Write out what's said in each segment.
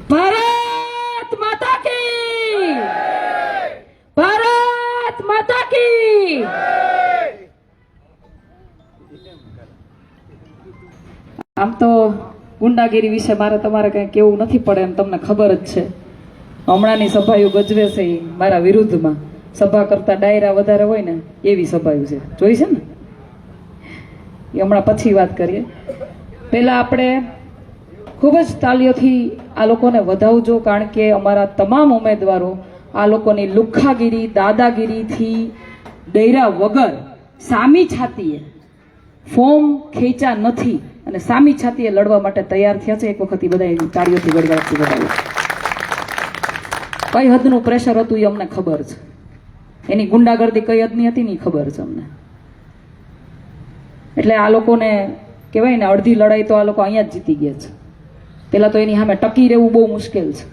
भारत माता की, भारत माता की। આમ તો ગુંડાગીરી વિશે મારે તમારે કઈ કેવું નથી પડે એમ તમને ખબર જ છે. હમણાંની સભાઓ ગજવે છે એ મારા વિરુદ્ધમાં. સભા કરતા ડાયરા વધારે હોય ને એવી સભાઓ છે, જોઈ છે ને. એ હમણાં પછી વાત કરીએ. પહેલા આપણે ખૂબ જ તાલીઓથી આ લોકોને વધાવજો, કારણ કે અમારા તમામ ઉમેદવારો આ લોકોની લુખ્ખાગીરી દાદાગીરીથી ડૈરા વગર સામી છાતીએ ફોર્મ ખેંચા નથી અને સામી છાતીએ લડવા માટે તૈયાર થયા છે. એક વખત એ બધા તાળીઓથી ગળગાટથી બતાવ્યું. કઈ હદનું પ્રેશર હતું એ અમને ખબર છે. એની ગુંડાગર્દી કઈ હદની હતી ને એ ખબર છે અમને. એટલે આ લોકોને કહેવાય ને અડધી લડાઈ તો આ લોકો અહીંયા જ જીતી ગયા છે. પેલા તો એની સામે ટકી રહેવું બહુ મુશ્કેલ છે.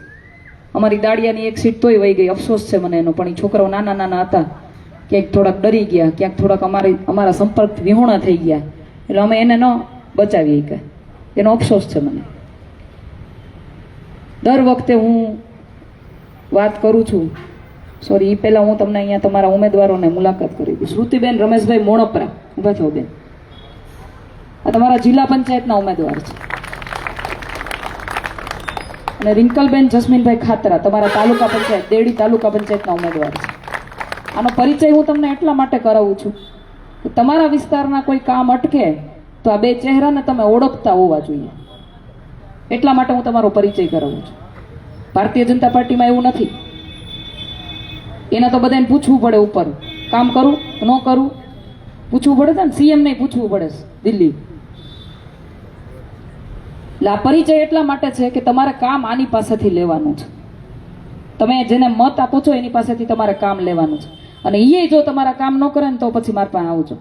અમારી દાડિયાની એક સીટ તોય વહી ગઈ, અફસોસ છે મને એનો. પણ એ છોકરાઓ નાના નાના હતા, ક્યાંક થોડાક ડરી ગયા, ક્યાંક થોડાક અમારા સંપર્ક વિહોણા થઈ ગયા, એટલે અમે એને ન બચાવી કે એનો અફસોસ છે મને. દર વખતે હું વાત કરું છું, સોરી, એ પહેલાં હું તમને અહીંયા તમારા ઉમેદવારોને મુલાકાત કરી દઉં. શ્રુતિબેન રમેશભાઈ મોણપરા, ઊભા થો બેન. આ તમારા જિલ્લા પંચાયતના ઉમેદવાર છે. અને રિંકલબેન જસ્મીનભાઈ ખાતરા તમારા તાલુકા પંચાયત દેડી તાલુકા પંચાયતના ઉમેદવાર છે. આનો પરિચય હું તમને એટલા માટે કરાવું છું કે તમારા વિસ્તારના કોઈ કામ અટકે તો આ બે ચહેરાને તમે ઓળખતા હોવા જોઈએ. એટલા માટે હું તમારો પરિચય કરાવું છું. ભારતીય જનતા પાર્ટીમાં એવું નથી. એના તો બધાને પૂછવું પડે ઉપર, કામ કરું ન કરું પૂછવું પડે છે ને. સીએમ ને પૂછવું પડે છે દિલ્હી. એટલે આ પરિચય એટલા માટે છે કે તમારે કામ આની પાસેથી લેવાનું છે. તમે જેને મત આપો છો એની પાસેથી તમારે કામ લેવાનું છે. અને એ જો તમારા કામ ન કરે ને તો પછી મારા પાસે આવજો.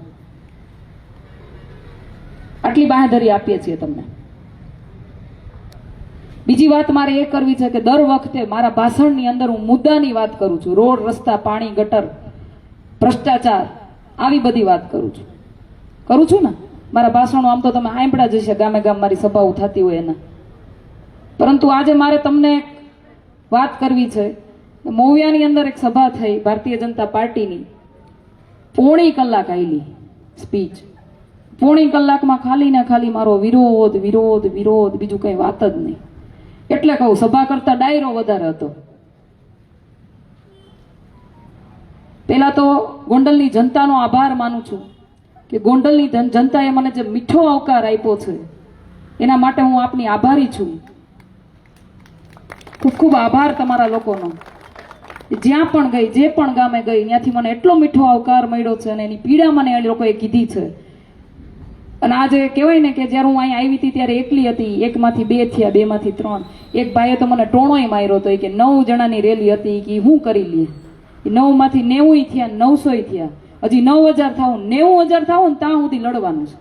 આટલી બાંહેધરી આપીએ છીએ તમને. બીજી વાત મારે એ કરવી છે કે દર વખતે મારા ભાષણની અંદર હું મુદ્દાની વાત કરું છું. રોડ, રસ્તા, પાણી, ગટર, ભ્રષ્ટાચાર, આવી બધી વાત કરું છું ને. મારા ભાષણો આમ તો તમે આંબળા જશે, ગામે ગામ મારી સભાઓ થતી હોય એના. પરંતુ આજે મારે તમને વાત કરવી છે. મોવિયાની અંદર એક સભા થઈ ભારતીય જનતા પાર્ટીની. પોણી કલાક આવેલી સ્પીચ. પોણી કલાકમાં ખાલી ને ખાલી મારો વિરોધ વિરોધ વિરોધ, બીજું કઈ વાત જ નહીં. એટલે કહું, સભા કરતા ડાયરો વધારે હતો. પેલા તો ગોંડલની જનતાનો આભાર માનું છું કે ગોંડલની જનતાએ મને જે મીઠો આવકાર આપ્યો છે એના માટે હું આપની આભારી છું. ખૂબ ખૂબ આભાર તમારા લોકોનો. જ્યાં પણ ગઈ, જે પણ ગામે ગઈ, ત્યાંથી મને એટલો મીઠો આવકાર મળ્યો છે અને એની પીડા મને એ લોકોએ કીધી છે. અને આજે કહેવાય ને કે જ્યારે હું અહીં આવી હતી ત્યારે એકલી હતી, એકમાંથી બે થયા, બેમાંથી ત્રણ. એક ભાઈએ તો મને ટોણોય માર્યો હતો કે 9 જણાની રેલી હતી કે હું કરી લઈએ. 9 માંથી 90 થયા, 900 થયા, હજી 9000 થાવ, 90000 થાવ ને ત્યાં સુધી લડવાનું છે.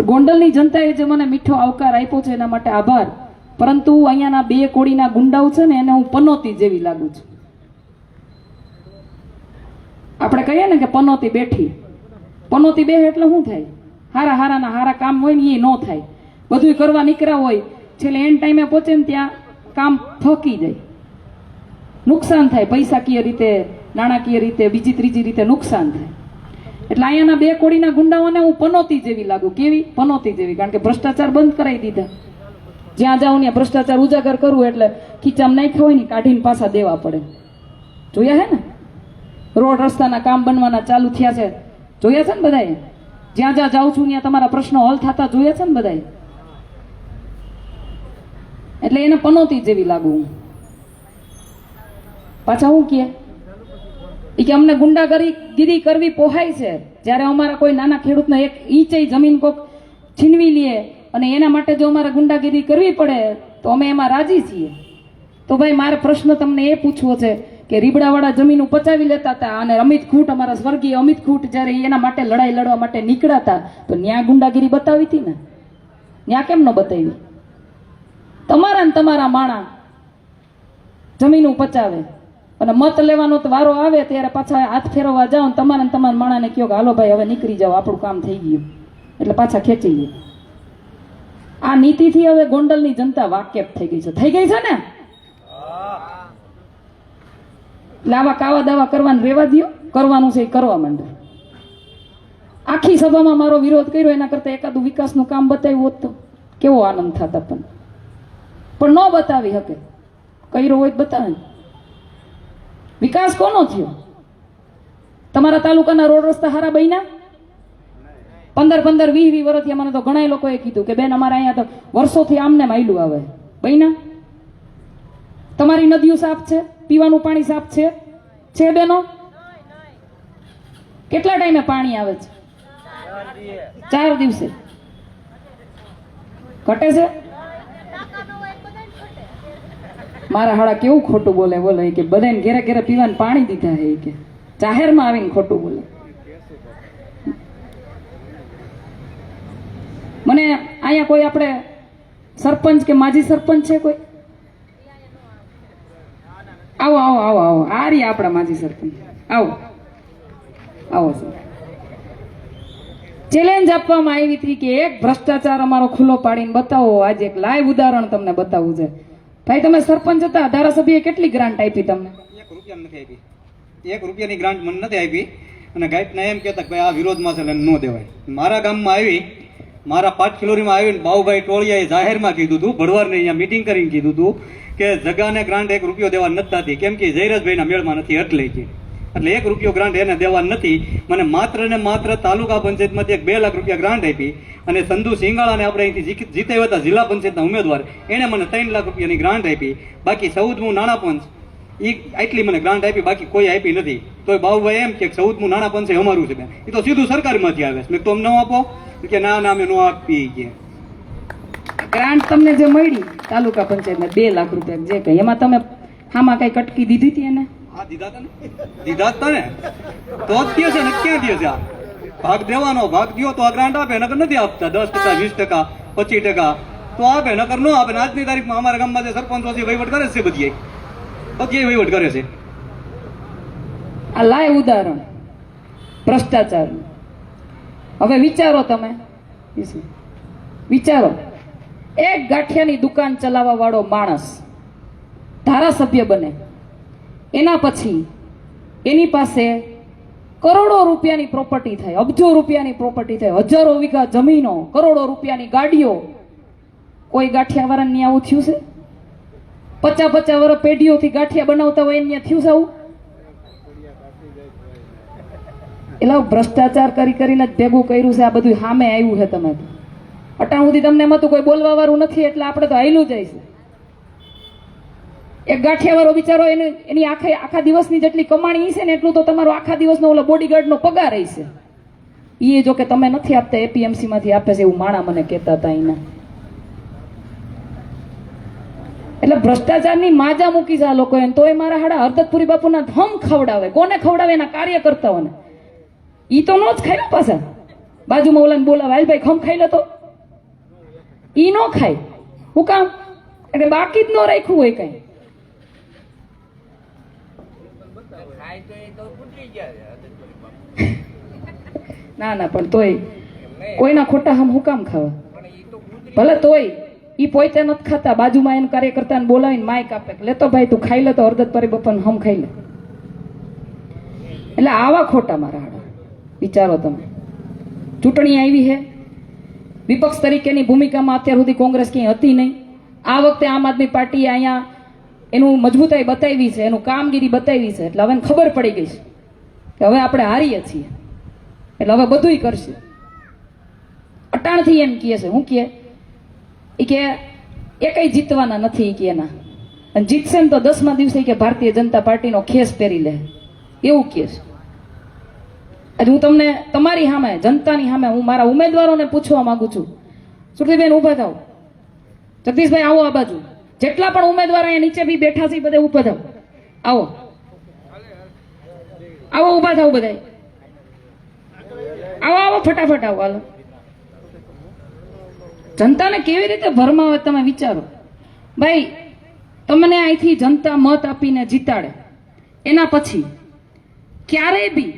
ગોંડલની જનતાએ જે મને મીઠો આવકાર આપ્યો છે એના માટે આભાર. પરંતુ અહીંયાના બે કોડીના ગુંડાઓ છે ને એને હું પનોતી જેવી લાગુ છું. આપણે કહીએ ને કે પનોતી બેઠી. પનોતી બે એટલે શું થાય? હારા હારાના હારા કામ હોય ને એ ન થાય. બધું કરવા નીકળ્યા હોય, છેલ્લે એન્ડ ટાઈમે પહોંચે ને ત્યાં કામ ફકી જાય, નુકસાન થાય. પૈસાકીય રીતે, નાણાકીય રીતે, બીજી ત્રીજી રીતે નુકસાન થાય. એટલે અહીંયાના બે કોડીના ગુંડાઓને હું પનોતી જેવી લાગુ. કેવી? પનોતી જેવી. કારણ કે ભ્રષ્ટાચાર બંધ કરાવી દીધા. જ્યાં જાઉં ત્યાં ભ્રષ્ટાચાર ઉજાગર કરવું એટલે ખીચામાં નાખ્યા હોય ને કાઢીને પાછા દેવા પડે. જોયા હે ને? રોડ રસ્તાના કામ બનવાના ચાલુ થયા છે, જોયા છે ને બધાએ? જ્યાં જ્યાં જાઉં છું ત્યાં તમારા પ્રશ્નો હલ થતા જોયા છે ને બધાએ? એટલે એને પનોતી જેવી લાગુ. પાછા હું કે અમને ગુંડાગીરી કરવી પોહાય છે, જ્યારે અમારા કોઈ નાના ખેડૂતને 1 ઇંચ જમીન કોક છીનવી લે અને એના માટે જો અમારે ગુંડાગીરી કરવી પડે તો અમે એમાં રાજી છીએ. તો ભાઈ મારે પ્રશ્ન તમને એ પૂછવો છે કે રીબડાવાળા જમીન પચાવી લેતા હતા અને અમિત ખૂટ, અમારા સ્વર્ગીય અમિત ખૂટ જ્યારે એના માટે લડાઈ લડવા માટે નીકળ્યા તો ન્યા ગુંડાગીરી બતાવી હતી ને? ન્યા કેમ ન બતાવી? તમારા ને તમારા માણા જમીન પચાવે અને મત લેવાનો તો વારો આવે ત્યારે પાછા હાથ ફેરવવા જાઓ ને તમારા માણાને કહો કે હાલો ભાઈ હવે નીકળી જાઓ, આપણું કામ થઈ ગયું, એટલે પાછા ખેંચી લે. આ નીતિથી હવે ગોંડલની જનતા વાકેફ થઈ ગઈ છે ને. એટલે આવા કાવા દાવા કરવાનું રેવા દો, કરવાનું છે એ કરવા માંડો. આખી સભામાં મારો વિરોધ કર્યો એના કરતા એકાદું વિકાસનું કામ બતાવ્યું હોત તો કેવો આનંદ થતા, પણ ન બતાવી શકે. કર્યો હોય તો બતાવે. વિકાસ કોનો થયો? તમારા તાલુકાના રોડ રસ્તા હારા બન્યા? 15-15, 20 વર્ષથી મને તો ઘણા લોકોએ કીધું કે બેન અમારે અહીંયા તો વર્ષોથી આમને માયલું આવે. બન્યા? તમારી નદીઓ સાફ છે? પીવાનું પાણી સાફ છે બેનો? કેટલા ટાઈમે પાણી આવે છે? 4 દિવસે. ઘટે છે? મારા હાડા કેવું ખોટું બોલે કે બધાને ઘેરે ઘેરે પીવાનું પાણી દીધા હે કે જાહેરમાં આવીને ખોટું બોલે. મને અહીંયા કોઈ આપણે સરપંચ કે માજી સરપંચ છે કોઈ? આવો આ રહી આપણા માજી સરપંચ. આવો ચેલેન્જ આપવામાં આવી હતી કે એક ભ્રષ્ટાચાર અમારો ખુલ્લો પાડીને બતાવો. આજે એક લાઈવ ઉદાહરણ તમને બતાવવું છે. ભાઈ તમે સરપંચ હતા, ધારાસભ્યએ કેટલી ગ્રાન્ટ આપી તમને? 1 રૂપિયા નથી આપી. 1 રૂપિયાની ગ્રાન્ટ મને નથી આપી. અને ગાઈડના એમ કહેતા કે આ વિરોધમાં છે એટલે ન દેવાય. મારા ગામમાં આવી, મારા 5 કિલોમીટરમાં આવીને બાઉભાઈ ટોળિયાએ જાહેરમાં કીધું હતું, ભડવારને અહીંયા મિટિંગ કરીને કીધું હતું કે જગાને ગ્રાન્ટ 1 રૂપિયો દેવા નથી થતી, કેમ કે જયરાજભાઈના મેળમાં નથી એટલે 1 રૂપિયો ગ્રાન્ટ એને દેવા નથી. મને માત્ર ને માત્ર તાલુકા પંચાયતમાંથી 2 લાખ રૂપિયા ગ્રાન્ટ આપી. અને સંધુ સિંગાળાને આપણે અહીંથી જીતાવ્યા હતા જિલ્લા પંચાયતના ઉમેદવાર, એણે મને 3 લાખ રૂપિયાની ગ્રાન્ટ આપી. બાકી 14મું નાણાં પંચ આટલી મને ગ્રાન્ટ આપી, બાકી કોઈ આપી નથી. તોય બાબુભાઈ એમ કે 14મું નાણાં પંચ અમારું છે. એ તો સીધું સરકારમાંથી આવે છે. મેં તો અમને ન આપો કે ના અમે ન આપી. ગ્રાન્ટ તમને જે મળી તાલુકા પંચાયતને 2 લાખ રૂપિયા જે કઈ, એમાં તમે હામાં કઈ કટકી દીધી હતી એને? હા દીધા હતા ને. તો જ દે છે ને, ક્યાં દે છે? આ ભાગ દેવાનો, ભાગ દો તો આ ગ્રાન્ટ આપે, નકર નથી આપતા. 10%, 20%, 25% તો આપે, નકર ન આપે. આજની તારીખમાં અમારા ગામમાં જે સરપંચો છે વહીવટ કરે છે, બધી વહીવટ કરે છે. આ લાઈવ ઉદાહરણ ભ્રષ્ટાચાર. હવે વિચારો તમે, વિચારો એક ગાંઠિયાની દુકાન ચલાવવા વાળો માણસ ધારાસભ્ય બને, એના પછી એની પાસે કરોડો રૂપિયાની પ્રોપર્ટી થાય, અબજો રૂપિયાની પ્રોપર્ટી થાય, હજારો વીઘા જમીનો, કરોડો રૂપિયાની ગાડીઓ. કોઈ ગાંઠિયાવાળાને આવું થયું છે? 50 વર્ષ પેઢીઓથી ગાંઠિયા બનાવતા હોય એને થયું છે આવું? એટલે ભ્રષ્ટાચાર કરીને જ ભેગું કર્યું છે. આ બધું સામે આવ્યું છે. તમે અટાણ સુધી તમને એમાં તો કોઈ બોલવા વાળું નથી, એટલે આપણે તો હાયલું જાય છે. એક ગાંઠિયા વાળો બિચારો એની આખા દિવસની જેટલી કમાણી છે ને એટલું તો તમારો આખા દિવસનો ઓલો બોડીગાર્ડનો પગાર છે. એ જો કે તમે નથી આપતા, એપીએમસી માંથી આપે છે એવું માણા મને કહેતા હતા એના. એટલે ભ્રષ્ટાચારની માજા મૂકી છે આ લોકોએ. તોય મારા હાડા હરદતપુરી બાપુના ધમ ખવડાવે. કોને ખવડાવે? એના કાર્યકર્તાઓને. ઈ તો નો જ ખાય પાછા. બાજુમાં ઓલાને બોલાવે, હાલ ભાઈ ખમ ખાઈ લે તો. ઈ નો ખાય. હું કામ? એટલે બાકી જ ન રાખ્યું હોય કઈ. ના પણ તોય કોઈના ખોટા હમ હું કામ ખાવા? ભલે તોય ઈ પોતે નથી ખાતા, બાજુમાં એને કાર્યકર્તાને બોલાવીને માઇક આપે, લેતો ભાઈ તું ખાઈ લે તો હરદતપુરી બાપાને હમ ખાઈ લે. એટલે આવા ખોટા મારા હાડા. વિચારો તમે, ચૂંટણી આવી છે, વિપક્ષ તરીકેની ભૂમિકામાં અત્યાર સુધી કોંગ્રેસ ક્યાંય હતી નહીં. આ વખતે આમ આદમી પાર્ટીએ અહીંયા એનું મજબૂતાઈ બતાવી છે, એનું કામગીરી બતાવી છે. એટલે હવે ખબર પડી ગઈ છે કે હવે આપણે હારીએ છીએ, એટલે હવે બધુંય કરશે. અટાણથી એમ કહે છે, હું કહે એ કે એ કઈ જીતવાના નથી કે એના, અને જીતશે ને તો 10મા દિવસે કે ભારતીય જનતા પાર્ટીનો ખેસ પહેરી લે, એવું કહે છે. આજે હું તમને તમારી સામે, જનતાની સામે, હું મારા ઉમેદવારોને પૂછવા માંગુ છું. સુરતીબેન ઉભા થાવ, જગદીશભાઈ આવો આ બાજુ, જેટલા પણ ઉમેદવાર અહીંયા નીચે બી બેઠા છે બધા ઉભા થાવ, આવો આવો ઉભા થાવ બધા, આવો આવો ફટાફટ આવો. હાલો, જનતાને કેવી રીતે ભરમાવે તમે વિચારો. ભાઈ તમને અહીંથી જનતા મત આપીને જીતાડે, એના પછી ક્યારેય બી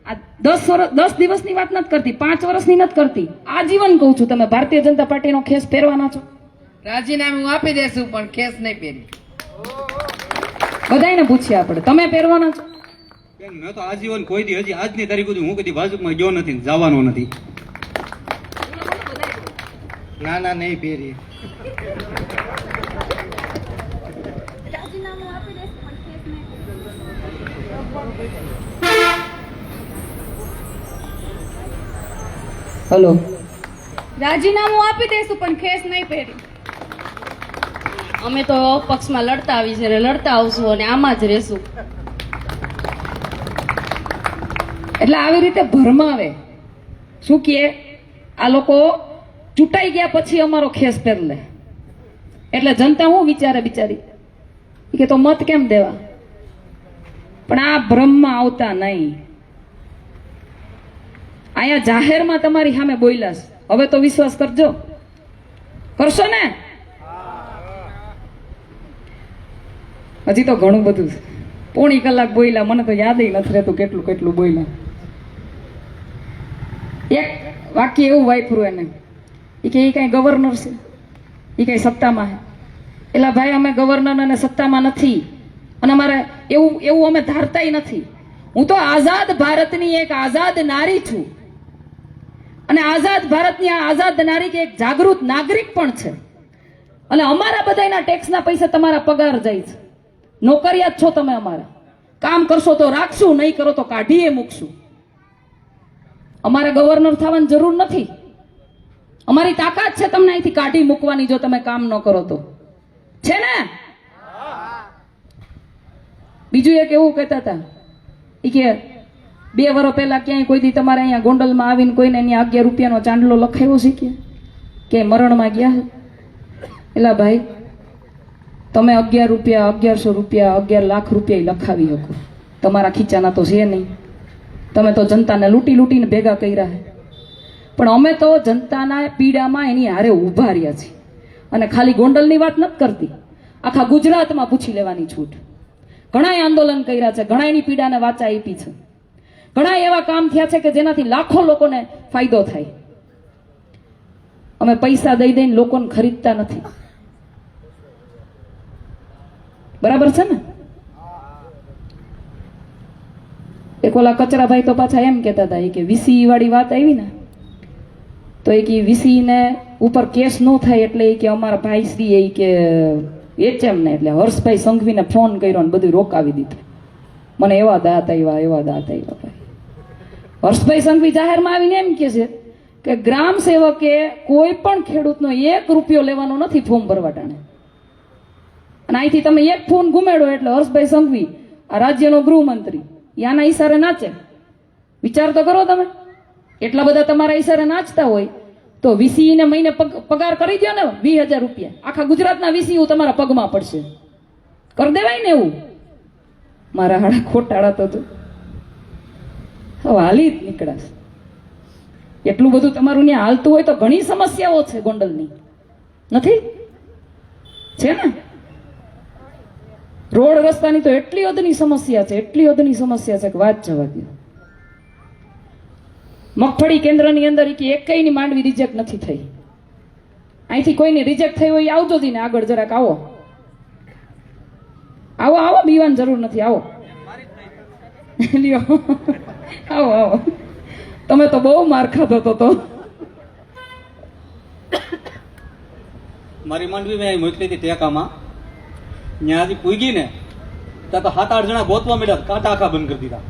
આ 10 દિવસની વાત નથી કરતી, 5 વર્ષની નથી કરતી, આજીવન કહું છું, તમે ભારતીય જનતા પાર્ટીનો ખેસ પહેરવાના છો? રાજીનામું આપી દેશું પણ કેસ નહીં પહેરી. બધાયને પૂછ્યા આપણે, તમે પહેરવાના છો? બેન, મેં તો આજીવન કોઈ દી, હજી આજની તારીખ સુધી હું કદી ભાજપમાં ગયો નથી, જવાનો નથી. ના ના નહીં પહેરી. હલો, રાજીનામું આપી દઈશું પણ ખેસ નહીં પહેરી. અમે તો પક્ષમાં લડતા આવી છે, લડતા આવશું અને આમાં જ રહેશું. એટલે આવી રીતે ભરમાવે. શું કહે આ લોકો? ચૂંટાઈ ગયા પછી અમારો ખેસ પહેર લે. એટલે જનતા શું વિચારે બિચારી કે તો મત કેમ દેવા? પણ આ ભ્રમમાં આવતા નહીં. અહીંયા જાહેરમાં તમારી સામે બોલ્યા છે, હવે તો વિશ્વાસ કરજો. કરશો ને? હજી તો ઘણું બધું છે. પોણી કલાક બોલ્યા, મને તો યાદ નથી રહેતું કેટલું કેટલું બોલ્યા. એક વાક્ય એવું વાપર્યું એને, એ કે એ કઈ ગવર્નર છે, એ કઈ સત્તામાં છે. એટલે ભાઈ અમે ગવર્નર અને સત્તામાં નથી, અને અમારે એવું અમે ધારતાય નથી. હું તો આઝાદ ભારતની એક આઝાદ નારી છું, અને આઝાદ ભારતની આ આઝાદ નારી કે એક જાગૃત નાગરિક પણ છે. અને અમારા બધાના ટેક્સના પૈસા તમારા પગાર જાય છે. નોકરિયાત છો તમે અમારા. કામ કરશો તો રાખશું, નહીં કરો તો કાઢીએ મૂકશું. અમારે ગવર્નર થવાની જરૂર નથી. અમારી તાકાત છે તમને અહીંથી કાઢી મૂકવાની જો તમે કામ ન કરો તો. છે ને? બીજું એક એવું કહેતા હતા, એ કે 2 વર્ષ પહેલા ક્યાંય કોઈ દી તમારે અહીંયા ગોંડલમાં આવીને કોઈને અહીંયા 11 રૂપિયાનો ચાંદલો લખાયો છે કે મરણમાં ગયા? એલા ભાઈ, તમે 11 રૂપિયા, 1100 રૂપિયા, 11 લાખ રૂપિયા લખાવી શકો, તમારા ખીચાના તો છે નહીં. તમે તો જનતાને લૂંટીને ભેગા કર્યા છે. પણ અમે તો જનતાના પીડામાં એની હારે ઊભા રહ્યા છીએ. અને ખાલી ગોંડલની વાત નથી કરતી, આખા ગુજરાતમાં પૂછી લેવાની છૂટ. ઘણાએ આંદોલન કર્યા છે, ઘણા એની પીડાને વાચા આપી છે, ઘણા એવા કામ થયા છે કે જેનાથી લાખો લોકોને ફાયદો થાય. અમે પૈસા દઈ દઈને લોકોને ખરીદતા નથી. બરાબર છે ને? એક ઓલા કચરાભાઈ તો પાછા એમ કહેતા હતા કે વીસી વાળી વાત આવી ને, તો એ કે વીસી ને ઉપર કેસ ન થાય એટલે એ કે અમારા ભાઈ શ્રી એ કે એચએમ ને એટલે હર્ષભાઈ સંઘવીને ફોન કર્યો ને બધું રોકાવી દીધું. મને એવા દાંત આવ્યા ભાઈ. હર્ષભાઈ સંઘવી જાહેરમાં આવીને એમ કે છે કે ગ્રામ સેવકે કોઈ પણ ખેડૂતનો 1 રૂપિયો લેવાનો નથી ફોર્મ ભરવા ટાણે. અને અહીંથી તમે એક ફોન ગુમેડો એટલે હર્ષભાઈ સંઘવી, આ રાજ્યનો ગૃહમંત્રી, યાના ઈશારે નાચે. વિચાર તો કરો તમે. એટલા બધા તમારા ઈશારે નાચતા હોય તો વીસી ને મહિને પગાર કરી દો ને 20,000 રૂપિયા. આખા ગુજરાતના વીસી તમારા પગમાં પડશે. કરી દેવાય ને એવું? મારા હાડા ખોટાડા તો હવે હાલી જ નીકળાશે. એટલું બધું તમારું ત્યાં હાલતું હોય તો ઘણી સમસ્યાઓ છે ગોંડલની, નથી? છે ને? રોડ રસ્તાની તો એટલી હદની સમસ્યા છે કે વાત જવા દો. મગફળી કેન્દ્રની અંદર એકયની માંડવી રિજેક્ટ નથી થઈ. અહીંથી કોઈની રિજેક્ટ થઈ હોય આવજો ને આગળ જરાક આવો, બીવાની જરૂર નથી, આવો લ્યો, આવો. તમે તો બહુ માર ખાધો તો. મારી માંડવી મેં મોકલી હતી ટેકામાં, ત્યાં હજી પૂગી ને ત્યાં તો 7-8 જણા ગોતવા મળ્યા, કાંટા આખા બંધ કરી દીધા.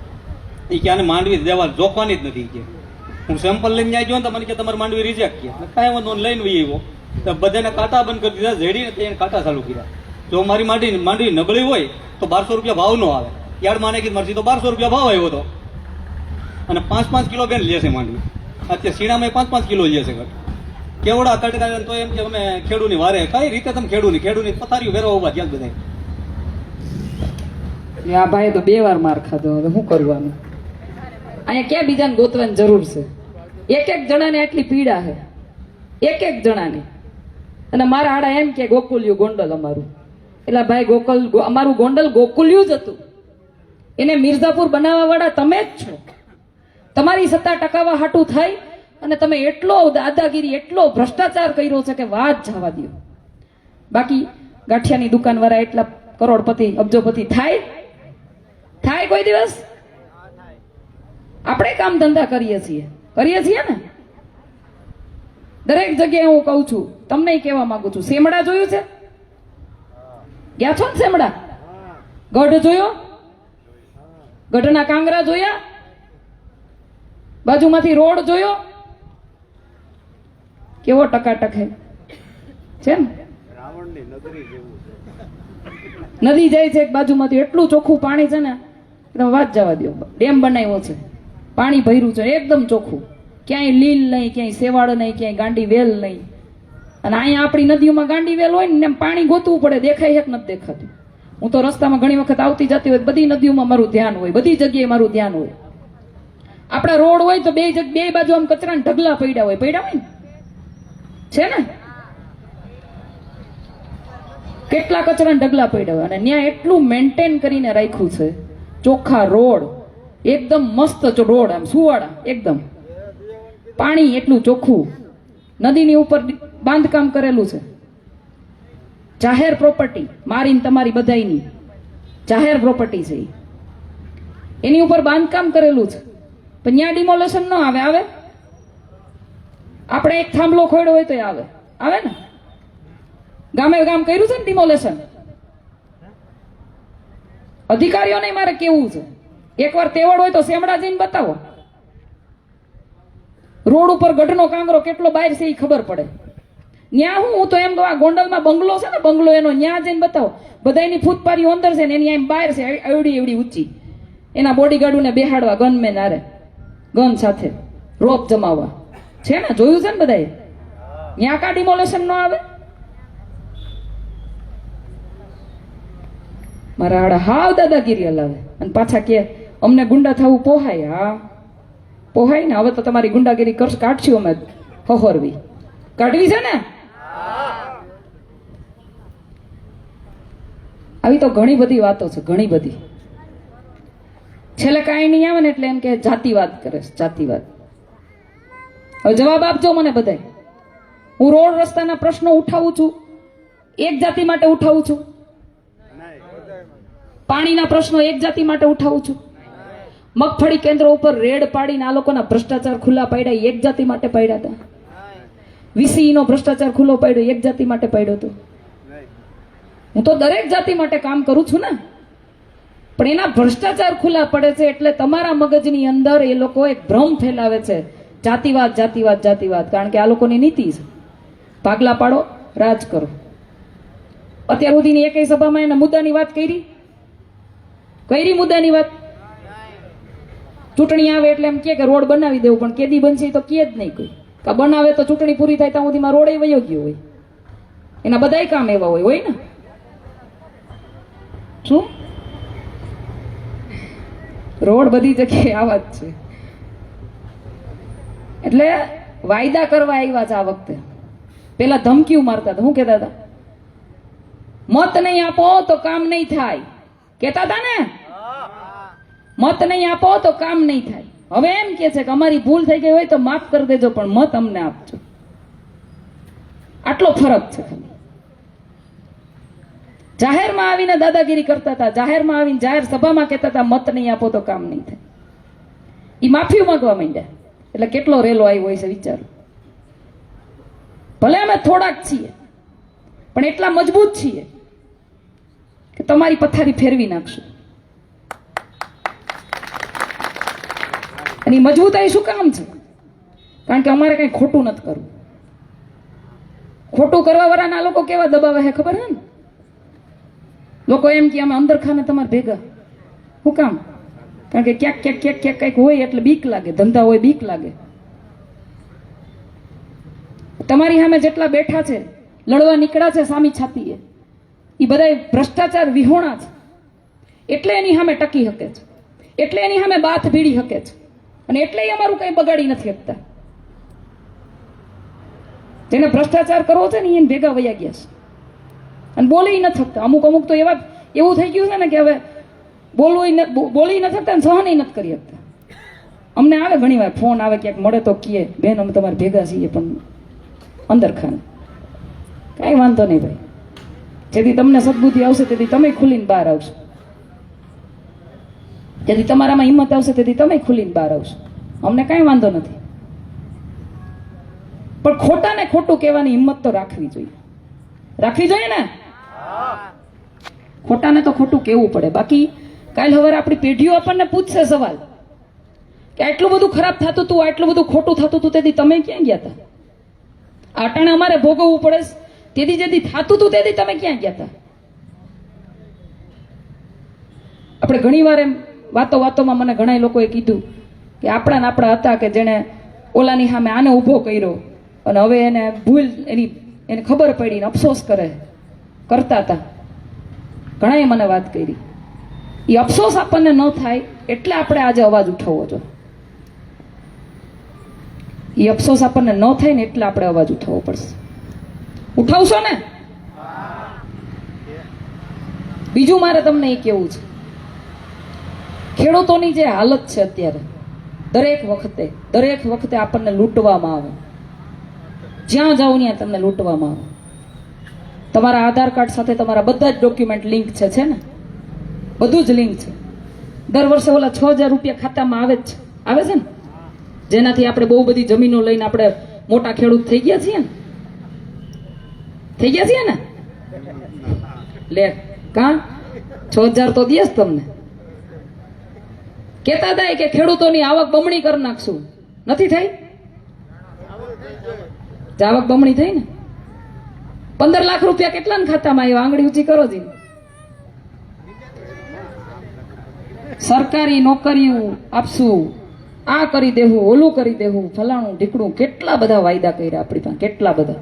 એ કે આને માંડવી દેવા જોખવાની જ નથી. કે હું સેમ્પલ લઈને ત્યાં ગયો ને તો મને કે તમારી માંડવી રિજેક્ટ કે કાંઈ વાંધો લઈને વહી આવ્યો તો બધાને કાંટા બંધ કરી દીધા. ઝેડીને એને કાંટા ચાલુ કર્યા. જો મારી માંડવી નબળી હોય તો 1200 રૂપિયા ભાવ નો આવે. યાર્ડમાં ને કીધું મારથી તો 1200 રૂપિયા ભાવ આવ્યો હતો. અને 5-5 કિલો બેન લે છે માંડવી. અત્યારે સીણામાં 5-5 કિલો લે છે. કેવડા કટકા તો એમ કે અમે ખેડૂની વારે કઈ રીતે તમે ખેડૂની પથારીઓ વેરવા ઉભા ત્યાં બધા. આ ભાઈ તો 2 વાર માર ખાધો, હવે શું કરવાનું? અહીંયા ક્યાં બીજાને ગોતવાની જરૂર છે? એક જણાને આટલી પીડા છે, એક જણાની. અને મારા હાડા એમ કે ગોકુલ્યું ગોંડલ અમારું. એટલે ભાઈ અમારું ગોંડલ ગોકુલ્યું જ હતું. એને મિર્ઝાપુર બનાવવા વાળા તમે જ છો. તમારી સત્તા ટકાવવા હાટું થઈ અને તમે એટલો દાદાગીરી, એટલો ભ્રષ્ટાચાર કર્યો છે કે વાત જવા દો. બાકી ગાંઠિયાની દુકાન વાળા એટલા કરોડપતિ, અબજોપતિ થાય કોઈ દિવસ? આપણે કામ ધંધા કરીએ છીએ ને. દરેક જગ્યાએ હું કહું છું, તમને કહેવા માંગુ છું, સેમડા જોયું છે? ગયા છો ને સેમડા? ગઢ જોયો? ગઢના કાંગરા જોયા? બાજુમાંથી રોડ જોયો? કેવો ટકાટક છે ને? નદી જાય છે એક બાજુમાંથી, એટલું ચોખ્ખું પાણી છે ને, તમે વાત જવા દો. ડેમ બનાવ્યો છે, પાણી ભર્યું છે એકદમ ચોખ્ખું, ક્યાંય લીલ નહીં, ક્યાંય સેવાળ નહીં, ક્યાંય ગાંડી વેલ નહીં. અને અહીંયા આપણી નદીઓમાં ગાંડી વેલ હોય ને, એમ પાણી ગોતવું પડે, દેખાય એક નથી દેખાતું. હું તો રસ્તામાં ઘણી વખત આવતી જતી હોય, બધી નદીઓમાં મારું ધ્યાન હોય, બધી જગ્યાએ મારું ધ્યાન હોય. આપણા રોડ હોય તો બે બાજુ આમ કચરાના ઢગલા પડ્યા હોય ને, છે ને? કેટલા કચરાના ઢગલા પડ્યા હોય, અને ત્યાં એટલું મેન્ટેન કરીને રાખ્યું છે. ચોખ્ખા રોડ, એકદમ મસ્ત રોડ, આમ સુવાળા એકદમ, પાણી એટલું ચોખ્ખું, નદીની ઉપર બાંધકામ કરેલું છે. જાહેર પ્રોપર્ટી, મારીને તમારી બધાયની જાહેર પ્રોપર્ટી છે, એની ઉપર બાંધકામ કરેલું છે. પણ ત્યાં ડિમોલેશન ન આવે? આપણે એક થાંભલો ખોડ્યો હોય તો આવે ને? ગામે ગામ કર્યું છે ને ડિમોલેશન? અધિકારીઓને મારે કેવું છે, એકવાર તેવડ હોય તો સેમડા જઈને બતાવો. રોડ ઉપર ગઢનો કાંગરો કેટલો બહાર છે એ ખબર પડે. ન્યા હું તો એમ કહું, આ ગોંડલમાં બંગલો છે ને, બંગલો એનો ન્યા જઈને બતાવો. બધાની ફૂટપારીઓ અંદર છે ને, એની આમ બહાર છે એવડી ઊંચી. એના બોડીગાર્ડોને બેહાડવા ગનમેન આરે, ગન સાથે રોપ જમાવવા છે ને, જોયું છે ને બધાએ? ન્યા કા ડિમોલેશન ન આવે? મારા આડા હાવ દાદાગીરી હલાવે અને પાછા કે અમને ગુંડા થવું પોહાય. હા પોહાય ને. હવે તો તમારી ગુંડાગીરી કાઢશું અમે, હહોરવી કાઢવી છે ને. આવી તો ઘણી બધી વાતો છે, ઘણી બધી. છેલ્લે કાંઈ નહીં આવે ને એટલે એમ કે જાતિવાદ કરે છે, જાતિવાદ. હવે જવાબ આપજો મને બધાય. હું રોડ રસ્તાના પ્રશ્નો ઉઠાવું છું, એક જાતિ માટે ઉઠાવું છું. પાણીના પ્રશ્નો એક જાતિ માટે ઉઠાવું છું. મગફળી કેન્દ્રો ઉપર રેડ પાડીને આ લોકોના ભ્રષ્ટાચાર ખુલ્લા પાડ્યા, એક જાતિ માટે પાડ્યા હતા. વીસી નો ભ્રષ્ટાચાર ખુલ્લો પાડ્યો, એક જાતિ માટે પાડ્યો હતો. હું તો દરેક જાતિ માટે કામ કરું છું ને, પણ એના ભ્રષ્ટાચાર ખુલ્લા પડે છે એટલે તમારા મગજની અંદર એ લોકો એક ભ્રમ ફેલાવે છે, જાતિવાદ જાતિવાદ જાતિવાદ. કારણ કે આ લોકોની નીતિ છે, ભાગલા પાડો, રાજ કરો. અત્યાર સુધીની એકેય સભામાં એના મુદ્દાની વાત કરી મુદ્દાની વાત? ચૂંટણી આવે એટલે એમ કે રોડ બનાવી દેવું, પણ કેદી બનશે તો કે જ નહીં કોઈ. બનાવે તો ચૂંટણી પૂરી થાય ત્યાં સુધીમાં રોડ વયો ગયો હોય. એના બધાય કામ એવા હોય ને. શું રોડ બધી જગ્યાએ આવા જ છે. એટલે વાયદા કરવા આવ્યા છે આ વખતે. પેલા ધમકીઓ મારતા હતા, શું કહેતા હતા? મત નહીં આપો તો કામ નહીં થાય, કહેતા હતા ને? મત નહીં આપો તો કામ નહીં થાય. હવે એમ કે છે કે અમારી ભૂલ થઈ ગઈ હોય તો માફ કરી દેજો, પણ મત અમને આપજો. આટલો ફરક છે ખાલી. જાહેરમાં આવીને દાદાગીરી કરતા હતા, જાહેરમાં આવીને જાહેર સભામાં કહેતા હતા મત નહીં આપો તો કામ નહીં થાય. એ માફી માંગવા માંડ્યા એટલે કેટલો રેલો આવ્યો હોય છે વિચારો. ભલે અમે થોડાક છીએ પણ એટલા મજબૂત છીએ કે તમારી પથારી ફેરવી નાખશું. અને મજબૂતાઈ શું કામ છે? કારણ કે અમારે કઈ ખોટું નથી કરવું. ખોટું કરવા વાળાના લોકો કેવા દબાવે છે ખબર હે ને? લોકો એમ કે અમે અંદર ખાને તમારે ભેગા. શું કામ? કારણ કે ક્યાંક ક્યાંક ક્યાંક ક્યાંક કંઈક હોય એટલે બીક લાગે, ધંધા હોય બીક લાગે. તમારી સામે જેટલા બેઠા છે, લડવા નીકળ્યા છે સામી છાતીએ, એ બધા ભ્રષ્ટાચાર વિહોણા છે, એટલે એની સામે ટકી શકે છે, એટલે એની સામે બાથ ભીડી શકે છે, અને એટલે અમારું કઈ બગાડી નથી શકતા. જેને ભ્રષ્ટાચાર કરવો છે ને એને ભેગા વયા ગયા છે અને બોલી નથી શકતા. અમુક તો એવું થઈ ગયું છે ને કે હવે બોલી નથી શકતા ને સહન નથી કરી શકતા. અમને આવે ઘણી વાર ફોન આવે, ક્યાંક મળે તો કીએ બેન અમે તમારે ભેગા છીએ, પણ અંદર ખાન કાંઈ વાંધો નહીં ભાઈ, જેથી તમને સદબુદ્ધિ આવશે તેથી તમે ખુલીને બહાર આવશો, જેથી તમારામાં હિંમત આવશે તેથી તમે ખુલીને બહાર આવશો, અમને કાંઈ વાંધો નથી. પણ ખોટાને ખોટું કહેવાની હિંમત તો રાખવી જોઈએ, રાખવી જોઈએ ને. ખોટાને તો ખોટું કહેવું પડે. બાકી કાલ સવારે આપણી પેઢીઓ આપણને પૂછશે સવાલ કે આટલું બધું ખરાબ થતું હતું, આટલું બધું ખોટું થતું હતું, તેથી તમે ક્યાં ગયા હતા? આટાણે અમારે ભોગવવું પડે, તેથી જેથી થતું હતું તેથી તમે ક્યાં ગયા હતા? આપણે ઘણી વાર એમ વાતોમાં મને ઘણા લોકોએ કીધું કે આપણા હતા કે જેણે ઓલાની સામે આને ઊભો કર્યો અને હવે એને ભૂલ એને ખબર પડી ને અફસોસ કરતા હતા. ઘણાએ મને વાત કરી. એ અફસોસ આપણને ન થાય એટલે આપણે આજે અવાજ ઉઠાવવો જોઈએ. એ અફસોસ આપણને ન થાય ને એટલે આપણે અવાજ ઉઠાવવો પડશે. ઉઠાવશો ને? બીજું મારે તમને એ કહેવું છે, ખેડૂતોની જે હાલત છે અત્યારે, દરેક વખતે આપણને લૂંટવામાં આવે. જ્યાં જાઓ ત્યાં તમને લૂંટવામાં આવે. તમારા આધાર કાર્ડ સાથે તમારા બધા જ ડોક્યુમેન્ટ લિંક છે ને? બધું જ લિંક છે. દર વર્ષે ઓલા 6,000 રૂપિયા ખાતામાં આવે છે ને, જેનાથી આપણે બહુ બધી જમીનો લઈને આપણે મોટા ખેડૂત થઈ ગયા છીએ ને. લે કા 6,000 તો દઈશ તમને. કેતા હતા કે ખેડૂતોની આવક બમણી કરી નાખશું, નથી થઈ? આવક બમણી થઈ ને. 15 લાખ રૂપિયા કેટલાના ખાતામાં આવ્યા? આંગળી ઊંચી કરો જી. સરકારી નોકરીઓ આપશું, આ કરી દેવું, ઓલું કરી દેવું, ફલાણું ઢીકણું, કેટલા બધા વાયદા કર્યા આપણી પાસે, કેટલા બધા.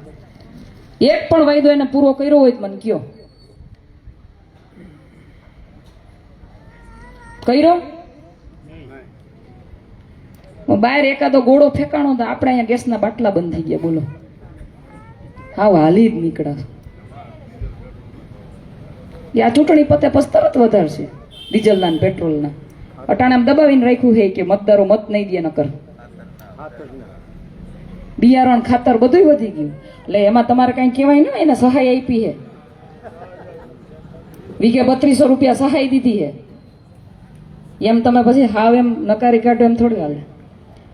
એક પણ વાયદો એને પૂરો કર્યો હોય તો મને કયો. કર્યો? બહાર એકાદો ગોળો ફેંકાણો તો આપણે અહીંયા ગેસના બાટલા બંધ થઈ ગયા. બોલો, હાવ હાલી જ નીકળ્યા. આ ચૂંટણી પતે પછી તરત વધારશે ડીઝલના ને પેટ્રોલના. અટાણે આમ દબાવીને રાખ્યું છે કે મતદારો મત નહીં દે નકર. બિયારણ ખાતર બધું વધી ગયું. એટલે એમાં તમારે કઈ કહેવાય ને, એને સહાય આપી છે, વીઘે 3200 રૂપિયા સહાય દીધી છે. એમ તમે પછી હાવ એમ નકારી કાઢો એમ થોડી હાલે.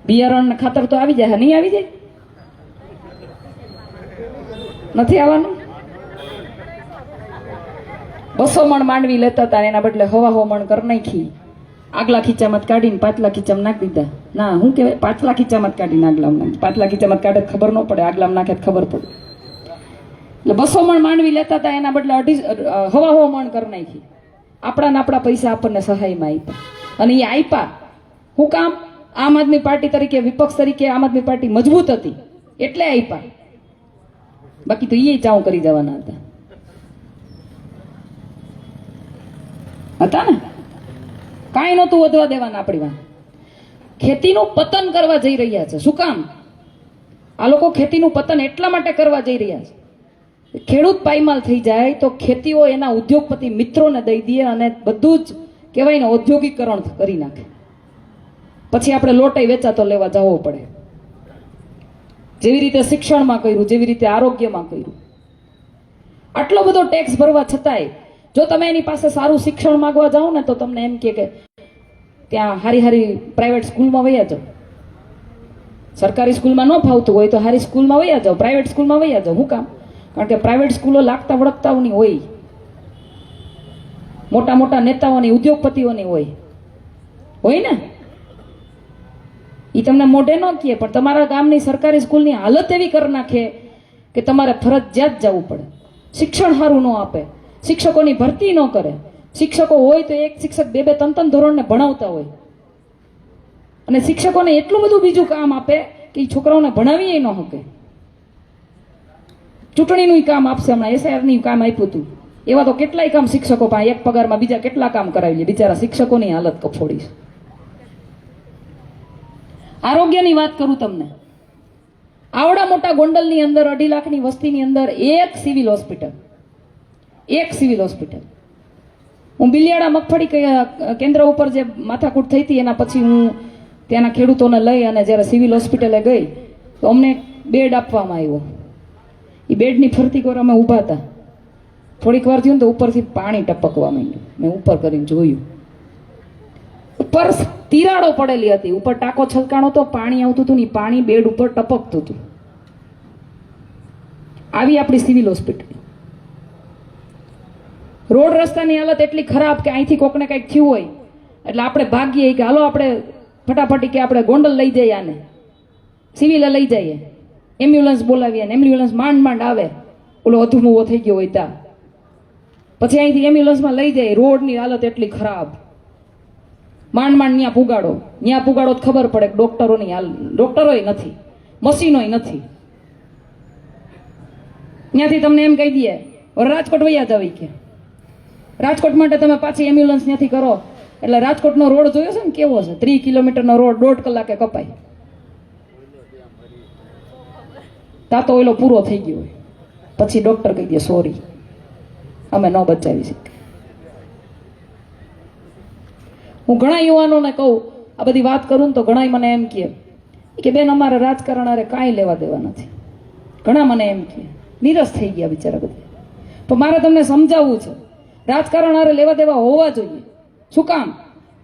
બિયારણ ખાતર તો આવી જાય, નહીં આવી જાય? નથી આવવાનું? 200 મણ માંડવી લેતા હતા, એના બદલે 1.5 મણ કરી નાખી. આગલા ખીચામાં કાઢીને પાછલા ખીચામાં નાખી દીધા. ના, શું કહેવાય, પાછલા ખીચામાં કાઢીને આગલામાં. પાછલા ખીચામાં કાઢે ખબર ન પડે, આગલામાં નાખે ખબર પડે. એટલે 200 મણ માંડવી લેતા હતા, એના બદલે 1.5 મણ કરી નાખી. આપણા પૈસા આપણને સહાયમાં આપ્યા. અને એ આપ્યા શું કામ? આમ આદમી પાર્ટી તરીકે, વિપક્ષ તરીકે આમ આદમી પાર્ટી મજબૂત હતી એટલે આપ્યા. બાકી તો એ ચાઉ કરી જવાના હતા ને. કાંઈ નહોતું વધવા દેવાના આપણી વાત. ખેતીનું પતન કરવા જઈ રહ્યા છે. શું કામ? આ લોકો ખેતીનું પતન એટલા માટે કરવા જઈ રહ્યા છે, ખેડૂત પાયમાલ થઈ જાય તો ખેતીઓ એના ઉદ્યોગપતિ મિત્રોને દઈ દે અને બધું જ કહેવાય ને ઔદ્યોગિકરણ કરી નાખે. પછી આપણે લોટે વેચાતો લેવા જવો પડે. જેવી રીતે શિક્ષણમાં કર્યું, જેવી રીતે આરોગ્યમાં કર્યું. આટલો બધો ટેક્સ ભરવા છતાંય જો તમે એની પાસે સારું શિક્ષણ માંગવા જાઓ ને તો તમને એમ કે ત્યાં હારી પ્રાઇવેટ સ્કૂલમાં વયા જાઓ. સરકારી સ્કૂલમાં ન ફાવતું હોય તો હારી સ્કૂલમાં વયા જાઓ, પ્રાઇવેટ સ્કૂલમાં વયા જાઓ. શું કામ? કારણ કે પ્રાઇવેટ સ્કૂલો લાગતા વળગતાઓની હોય, મોટા મોટા નેતાઓની, ઉદ્યોગપતિઓની હોય ને. એ તમને મોઢે ન કહે, પણ તમારા ગામની સરકારી સ્કૂલની હાલત એવી કરી નાખે કે તમારે ફરજિયાત જવું પડે. શિક્ષણ સારું ન આપે, શિક્ષકોની ભરતી ન કરે. શિક્ષકો હોય તો એક શિક્ષક 2-3 ધોરણને ભણાવતા હોય, અને શિક્ષકોને એટલું બધું બીજું કામ આપે કે એ છોકરાઓને ભણાવી ન શકે. ચૂંટણીનું કામ આપશે, હમણાં SIR કામ આપ્યું હતું. એવા તો કેટલાય કામ શિક્ષકો પાસે એક પગારમાં બીજા કેટલા કામ કરાવી લે. બિચારા શિક્ષકોની હાલત કફોડી છે. આરોગ્યની વાત કરું તમને, આવડા મોટા ગોંડલની અંદર 2.5 લાખની વસ્તીની અંદર એક સિવિલ હોસ્પિટલ. હું બિલિયાળા મગફળી કેન્દ્ર ઉપર જે માથાકૂટ થઈ હતી એના પછી હું ત્યાંના ખેડૂતોને લઈ અને જ્યારે સિવિલ હોસ્પિટલે ગઈ તો અમને બેડ આપવામાં આવ્યો. એ બેડની ફરતી કોર અમે ઊભા હતા. થોડીક વાર થયું ને તો ઉપરથી પાણી ટપકવા માંડ્યું. મેં ઉપર કરીને જોયું, ઉપર તિરાડો પડેલી હતી, ઉપર ટાંકો છલકાણો તો પાણી આવતું હતું ને ઈ પાણી બેડ ઉપર ટપકતું હતું. આવી આપણી સિવિલ હોસ્પિટલ. રોડ રસ્તાની હાલત એટલી ખરાબ કે અહીંથી કોકને કંઈક થયું હોય એટલે આપણે ભાગીએ કે હાલો આપણે ફટાફટી કે આપણે ગોંડલ લઈ જઈએ, આને સિવિલે લઈ જઈએ, એમ્બ્યુલન્સ બોલાવીએ ને એમ્બ્યુલન્સ માંડ માંડ આવે, ઓલો અધુમુવો થઈ ગયો હોય ત્યાં, પછી અહીંથી એમ્બ્યુલન્સમાં લઈ જાય. રોડની હાલત એટલી ખરાબ, માંડ માંડ ત્યાં પુગાડો તો ખબર પડે કે ડોક્ટરોની હાલ, ડોક્ટરોય નથી, મશીનોય નથી. ત્યાંથી તમને એમ કહી દઈએ રાજકોટ વૈયા જવી કે રાજકોટ માટે તમે પાછી એમ્બ્યુલન્સ ત્યાંથી કરો એટલે રાજકોટનો રોડ જોયો છે ને કેવો છે, 3 કિલોમીટરનો રોડ 1.5 કલાકે કપાય. તા તો ઓલો પૂરો થઈ ગયો હોય પછી ડોક્ટર કહી દે સોરી અમે ન બચાવી શકીએ. હું ઘણા યુવાનોને કહું, આ બધી વાત કરું ને તો ઘણા મને એમ કે બેન અમારે રાજકારણ અરે કાંઈ લેવા દેવા નથી. ઘણા મને એમ કે નિરસ થઈ ગયા બિચારા બધા. તો મારે તમને સમજાવવું છે, રાજકારણ અરે લેવા દેવા હોવા જોઈએ. શું કામ?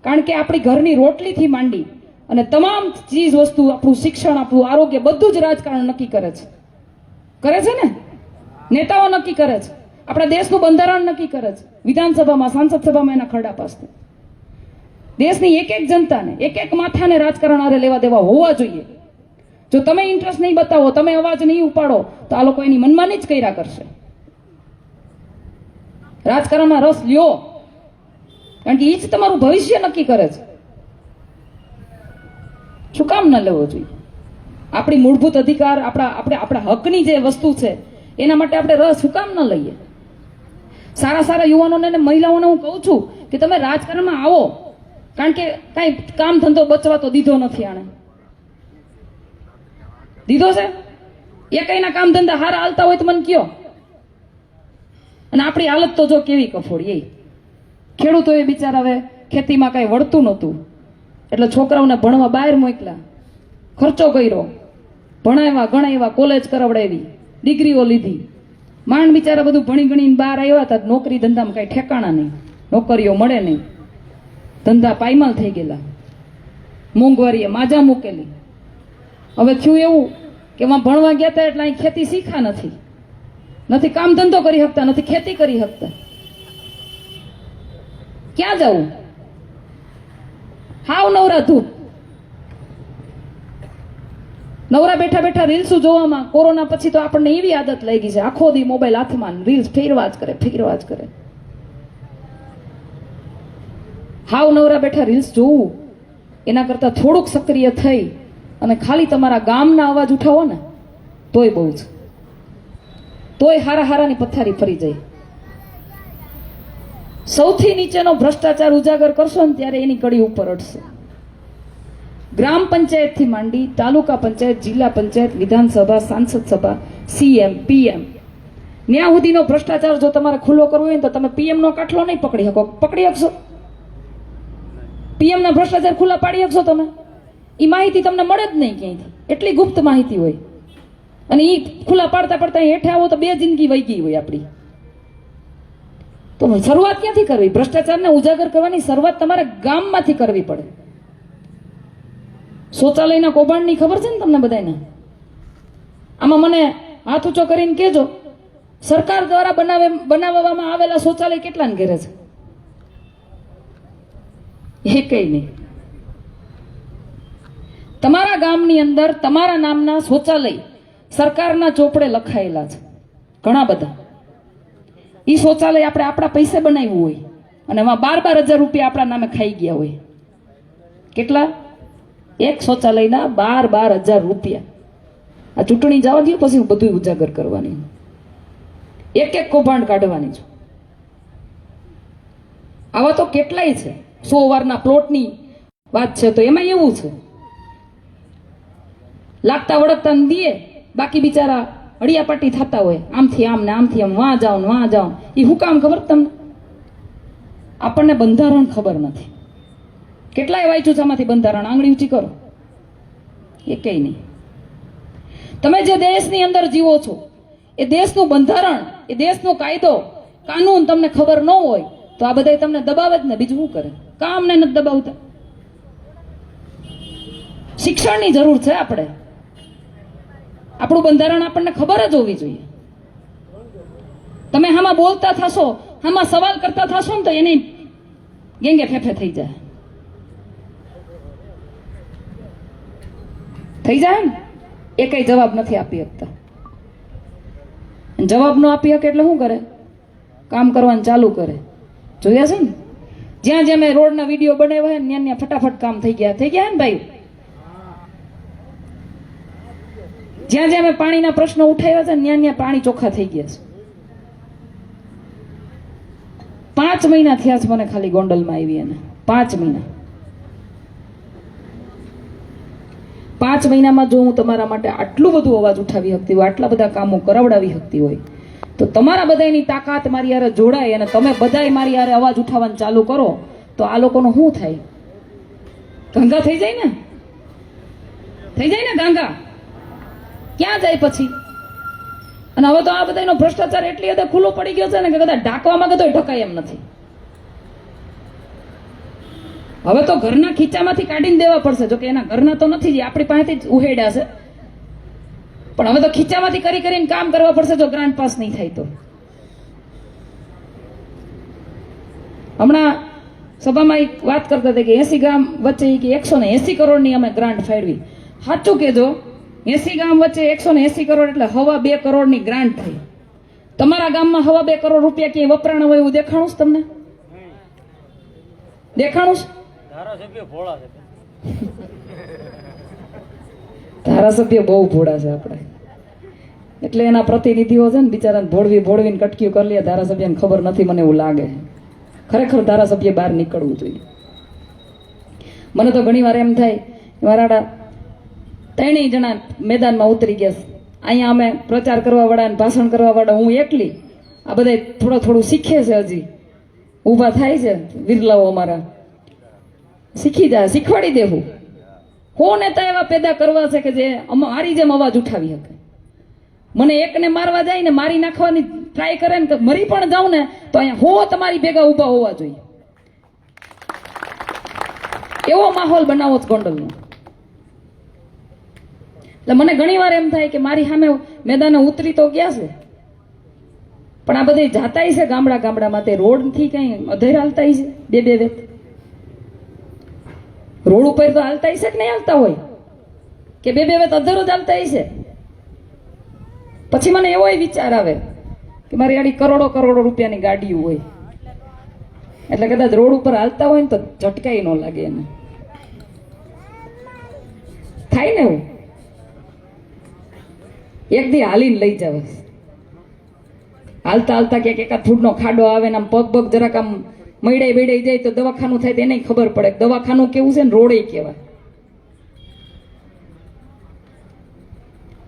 કારણ કે આપણી ઘરની રોટલીથી માંડી અને તમામ ચીજ વસ્તુ, આપણું શિક્ષણ, આપણું આરોગ્ય, બધું જ રાજકારણ નક્કી કરે છે ને. નેતાઓ નક્કી કરે છે, આપણા દેશનું બંધારણ નક્કી કરે છે, વિધાનસભામાં, સાંસદ સભામાં એના ખરડા પાસ થાય. દેશની એક એક જનતાને, એક એક માથાને રાજકારણ આરે લેવા દેવા હોવા જોઈએ. જો તમે ઇન્ટરેસ્ટ નહીં બતાવો, તમે અવાજ નહીં ઉપાડો તો આ લોકો એની મનમાની જ કર્યા કરશે. રાજકારણમાં રસ લ્યો, કારણ કે એ જ તમારું ભવિષ્ય નક્કી કરે છે. શું કામ ન લેવો જોઈએ? આપણી મૂળભૂત અધિકાર, આપણા હકની જે વસ્તુ છે એના માટે આપણે રસ શું કામ ન લઈએ? સારા સારા યુવાનોને અને મહિલાઓને હું કહું છું કે તમે રાજકારણમાં આવો, કારણ કે કાંઈ કામ ધંધો બચવા તો દીધો નથી. આણે દીધો છે એ કઈના કામ ધંધા હારા હાલતા હોય તો મને કયો. અને આપણી હાલત તો જો કેવી કફોડી. ખેડૂતો એ બિચારા હવે ખેતીમાં કઈ વળતું નહોતું એટલે છોકરાઓને ભણવા બહાર મોકલ્યા, ખર્ચો કર્યો, ભણાવ્યા, ગણાવ્યા, કોલેજ કરાવડાવી, ડિગ્રીઓ લીધી. માંડ બિચારા બધું ભણી ગણીને બહાર આવ્યા હતા. નોકરી ધંધામાં કઈ ઠેકાણા નહીં, નોકરીઓ મળે નહીં, ધંધા પાયમાલ થઈ ગયેલા, મોંઘવારીએ માજા મૂકેલી. હવે થયું એવું કે એમાં ભણવા ગયા હતા એટલે અહીં ખેતી શીખા નથી કામ ધંધો કરી શકતા, નથી ખેતી કરી શકતા. ક્યાં જવું? હાવ નવરા ધૂપ, નવરા બેઠા બેઠા રીલ્સો જોવામાં. કોરોના પછી તો આપણને એવી આદત લઈ ગઈ છે, આખો દી મોબાઈલ હાથમાં, રીલ્સ ફેરવા જ કરે. હાવ નવરા બેઠા રીલ્સ જોવું એના કરતા થોડુંક સક્રિય થઈ અને ખાલી તમારા ગામના અવાજ ઉઠાવો ને તોય બહુ છે. તોય હારાની પથારી ફરી જાય. સૌથી નીચેનો ભ્રષ્ટાચાર ઉજાગર કરશો ને ત્યારે એની કડી ઉપર અડશે. ગ્રામ પંચાયતથી માંડી તાલુકા પંચાયત, જિલ્લા પંચાયત, વિધાનસભા, સાંસદ સભા, CM, PM, ન્યા સુધીનો ભ્રષ્ટાચાર જો તમારે ખુલ્લો કરવો હોય ને તો તમે PM નો કાઠલો નહીં પકડી શકો. પકડી શકશો? PM ના ભ્રષ્ટાચાર ખુલ્લા પાડી શકશો તમે? એ માહિતી તમને મળે જ નહીં ક્યાંયથી, એટલી ગુપ્ત માહિતી હોય. અને એ ખુલ્લા પાડતા હેઠે આવો તો 2 જિંદગી વહી ગઈ હોય આપણી. તો શરૂઆત ક્યાંથી કરવી? ભ્રષ્ટાચારને ઉજાગર કરવાની શરૂઆત તમારે ગામમાંથી કરવી પડે. શૌચાલયના કૌભાંડની ખબર છે ને તમને બધાને? આમાં મને હાથ ઊંચો કરીને કહેજો, સરકાર દ્વારા બનાવવામાં આવેલા શૌચાલય કેટલાને ઘેરે છે? એકેય નહીં. તમારા ગામની અંદર તમારા નામના શૌચાલય સરકારના ચોપડે લખાયેલા છે, ઘણા બધા. એ શૌચાલય આપણે આપણા પૈસે બનાવ્યું હોય અને એમાં 12,000 રૂપિયા આપણા નામે ખાઈ ગયા હોય. કેટલા? એક શૌચાલયના 12,000 રૂપિયા. આ ચૂંટણી જવા દો પછી હું બધું ઉજાગર કરવાની, એક કૌભાંડ કાઢવાની છું. આવા તો કેટલાય છે. 100 વારના પ્લોટની વાત છે તો એમાં એવું છે, લાગતા વળગતા દીએ, બાકી બિચારા હળિયાપાટી થતા હોય, આમથી આમ ને આમથી આમ, વાં જાઓ. એ હું કામ ખબર તમને? આપણને બંધારણ ખબર નથી. કેટલાય વાંચ્યું છે આમાંથી બંધારણ? આંગળી ઊંચી કરો. એકેય નહીં. તમે જે દેશની અંદર જીવો છો એ દેશનું બંધારણ, એ દેશનો કાયદો કાનૂન તમને ખબર ન હોય તો આ બધા તમને દબાવે જ ને, બીજું શું કરે? કામ ને નથી દબાવતા. શિક્ષણની જરૂર છે આપણે. આપણું બંધારણ આપણને ખબર જ હોવી જોઈએ. તમે આમાં બોલતા થશો, આમાં સવાલ કરતા થશો ને તો એની ગેંગે ફેફે થઈ જાય ને. એ કઈ જવાબ નથી આપી શકતા. જવાબ ન આપી શકે એટલે શું કરે? કામ કરવાનું ચાલુ કરે. જોયા છે ને? જ્યાં જ્યાં મેં રોડના વિડીયો બનાવ્યા ને ત્યાં ફટાફટ કામ થઈ ગયા ને ભાઈ. જ્યાં જ્યાં મેં પાણીના પ્રશ્નો ઉઠાવ્યા છે ને ત્યાં પાણી ચોખ્ખા થઈ ગયા છે. 5 મહિના થયા છે મને ખાલી ગોંડલમાં આવી એને. 5 મહિના. 5 મહિનામાં જો હું તમારા માટે આટલું બધું અવાજ ઉઠાવી શકતી હોય, આટલા બધા કામો કરાવડાવી શકતી હોય, તો તમારા બધાની તાકાત મારી હારે જોડાય અને તમે બધાય મારી હારે અવાજ ઉઠાવવાનું ચાલુ કરો તો આ લોકોનું શું થાય? ગાંગા થઈ જાય ને? થઈ જાય ને ગાંગા? ક્યાં જાય પછી? અને હવે તો આ બધાનો ભ્રષ્ટાચાર એટલી હદે ખુલ્લો પડી ગયો છે ને કે કદાચ ઢાંકવામાં તો ઢકાય એમ નથી. હવે તો ઘરના ખીચામાંથી કાઢીને દેવા પડશે. જો કે એના ઘરના તો નથી, આપણી પાસેથી જ ઉહેડ્યા છે, પણ હવે તો ખીચામાંથી કરીને કામ કરવા પડશે જો ગ્રાન્ટ પાસ નહીં થાય તો. હમણાં સભામાં એક વાત કરતા હતા કે 80 ગામ વચ્ચે કે 180 કરોડની અમે ગ્રાન્ટ ફાળવી. સાચું કેજો, 80 ગામ વચ્ચે 180 કરોડ એટલે 2.25 કરોડની ગ્રાન્ટ થઈ. તમારા ગામમાં 2.25 કરોડ રૂપિયા ક્યાંય વપરાણા હોય એવું દેખાણું છે તમને? દેખાણું છે? ધારાસભ્ય બહુ ભોળા છે આપણે, એટલે એના પ્રતિનિધિઓ છે ને બિચારાને ભોળવીને કટકીઓ કરી લે. ધારાસભ્યને ખબર નથી મને એવું લાગે. ખરેખર ધારાસભ્ય બહાર નીકળવું જોઈએ. મને તો ઘણી વાર એમ થાય મારા 3 જણા મેદાનમાં ઉતરી ગયા. અહીંયા અમે પ્રચાર કરવા વાળા અને ભાષણ કરવા વાળા હું એકલી. આ બધા થોડું શીખે છે, હજી ઊભા થાય છે વિરલાઓ અમારા. શીખી જાય, શીખવાડી દેવું. હો નેતા એવા પેદા કરવા છે કે જે મારી જેમ અવાજ ઉઠાવી શકે. મને એકને મારવા જાય ને મારી નાખવાની ટ્રાય કરે ને તો મરી પણ જાઉં ને તો અહીંયા તમારી ભેગા ઊભા હોવા જોઈએ. એવો માહોલ બનાવો જ ગોંડલનો. એટલે મને ઘણી વાર એમ થાય કે મારી સામે મેદાને ઉતરી તો ગયા છે, પણ આ બધી જાતાય છે ગામડામાં. તે રોડથી કઈ અધેર હાલતા છે 2 વેત. રોડ ઉપર તો હાલતા છે કે નહીં હાલતા હોય કે 2 વેત અધર જ હાલતા છે. પછી મને એવો વિચાર આવે કે મારી ગાડી કરોડો રૂપિયાની ગાડીઓ હોય એટલે કદાચ રોડ ઉપર હાલતા હોય ને તો ઝટકાઈ ન લાગે એને. થાય ને એવું? એક દી હાલીને લઈ જાવ. હાલતા ક્યાંક 1 ફૂટનો ખાડો આવે ને આમ પગ જરાક આમ મૈડાઈ જાય તો દવાખાનું થાય તો એને ખબર પડે દવાખાનું કેવું છે ને રોડે કહેવાય.